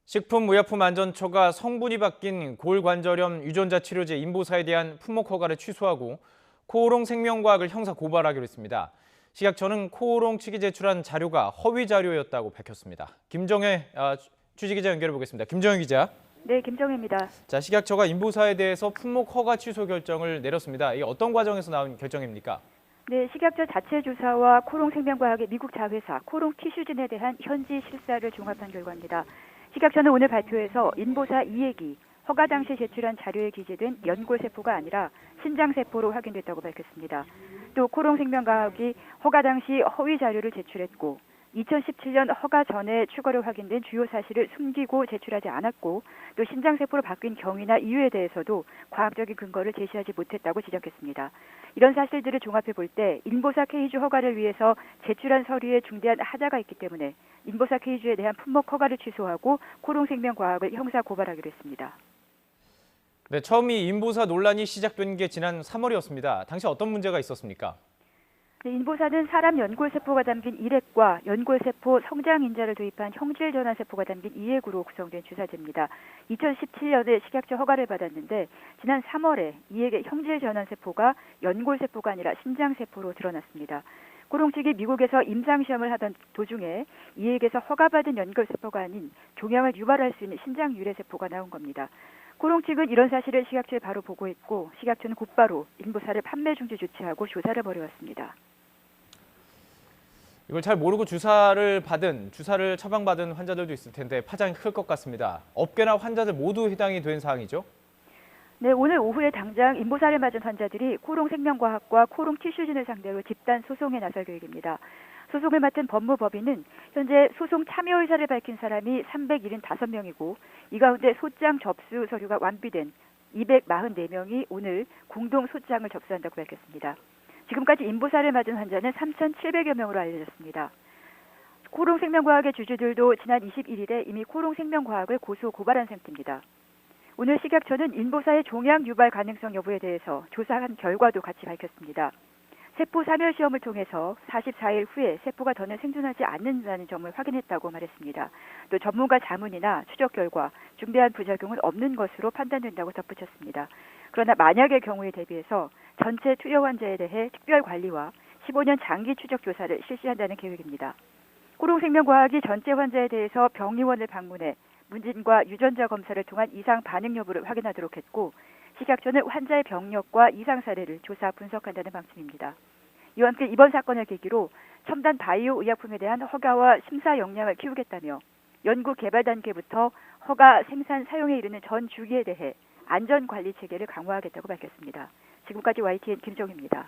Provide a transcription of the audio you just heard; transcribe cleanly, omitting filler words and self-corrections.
식품의약품안전처가 성분이 바뀐 골관절염 유전자 치료제 인보사에 대한 품목 허가를 취소하고 코오롱 생명과학을 형사 고발하기로 했습니다. 식약처는 코오롱 측이 제출한 자료가 허위 자료였다고 밝혔습니다. 김정혜 취재기자 연결해 보겠습니다. 김정혜 기자. 네, 김정혜입니다. 자, 식약처가 인보사에 대해서 품목 허가 취소 결정을 내렸습니다. 이게 어떤 과정에서 나온 결정입니까? 네, 식약처 자체 조사와 코오롱 생명과학의 미국 자회사 코오롱 티슈진에 대한 현지 실사를 종합한 결과입니다. 식약처는 오늘 발표에서 인보사 이액이 허가 당시 제출한 자료에 기재된 연골세포가 아니라 신장세포로 확인됐다고 밝혔습니다. 또 코오롱 생명과학이 허가 당시 허위 자료를 제출했고 2017년 허가 전에 추가로 확인된 주요 사실을 숨기고 제출하지 않았고 또 신장세포로 바뀐 경위나 이유에 대해서도 과학적인 근거를 제시하지 못했다고 지적했습니다. 이런 사실들을 종합해 볼 때 인보사 K주 허가를 위해서 제출한 서류에 중대한 하자가 있기 때문에 인보사 K주에 대한 품목 허가를 취소하고 코오롱 생명과학을 형사 고발하기로 했습니다. 네, 처음 이 인보사 논란이 시작된 게 지난 3월이었습니다. 당시 어떤 문제가 있었습니까? 네, 인보사는 사람 연골세포가 담긴 1액과 연골세포 성장인자를 도입한 형질전환세포가 담긴 2액으로 구성된 주사제입니다. 2017년에 식약처 허가를 받았는데 지난 3월에 이액의 형질전환세포가 연골세포가 아니라 신장세포로 드러났습니다. 코오롱 측이 미국에서 임상시험을 하던 도중에 이액에서 허가받은 연골세포가 아닌 종양을 유발할 수 있는 신장유래세포가 나온 겁니다. 코오롱 측은 이런 사실을 식약처에 바로 보고했고 식약처는 곧바로 인보사를 판매 중지 조치하고 조사를 벌여왔습니다. 이걸 잘 모르고 주사를 처방받은 환자들도 있을 텐데 파장이 클 것 같습니다. 업계나 환자들 모두 해당이 된 사항이죠? 네, 오늘 오후에 당장 인보사를 맞은 환자들이 코오롱 생명과학과 코오롱 티슈진을 상대로 집단 소송에 나설 계획입니다. 소송을 맡은 법무법인은 현재 소송 참여 의사를 밝힌 사람이 375명이고 이 가운데 소장 접수 서류가 완비된 244명이 오늘 공동 소장을 접수한다고 밝혔습니다. 지금까지 인보사를 맞은 환자는 3,700여 명으로 알려졌습니다. 코오롱 생명과학의 주주들도 지난 21일에 이미 코오롱 생명과학을 고소 고발한 상태입니다. 오늘 식약처는 인보사의 종양 유발 가능성 여부에 대해서 조사한 결과도 같이 밝혔습니다. 세포 사멸 시험을 통해서 44일 후에 세포가 더는 생존하지 않는다는 점을 확인했다고 말했습니다. 또 전문가 자문이나 추적 결과, 중대한 부작용은 없는 것으로 판단된다고 덧붙였습니다. 그러나 만약의 경우에 대비해서 전체 투여 환자에 대해 특별 관리와 15년 장기 추적 조사를 실시한다는 계획입니다. 코오롱 생명과학이 전체 환자에 대해서 병리원을 방문해 문진과 유전자 검사를 통한 이상 반응 여부를 확인하도록 했고 식약처는 환자의 병력과 이상 사례를 조사 분석한다는 방침입니다. 이와 함께 이번 사건을 계기로 첨단 바이오 의약품에 대한 허가와 심사 역량을 키우겠다며 연구 개발 단계부터 허가 생산 사용에 이르는 전 주기에 대해 안전 관리 체계를 강화하겠다고 밝혔습니다. 지금까지 YTN 김정희입니다.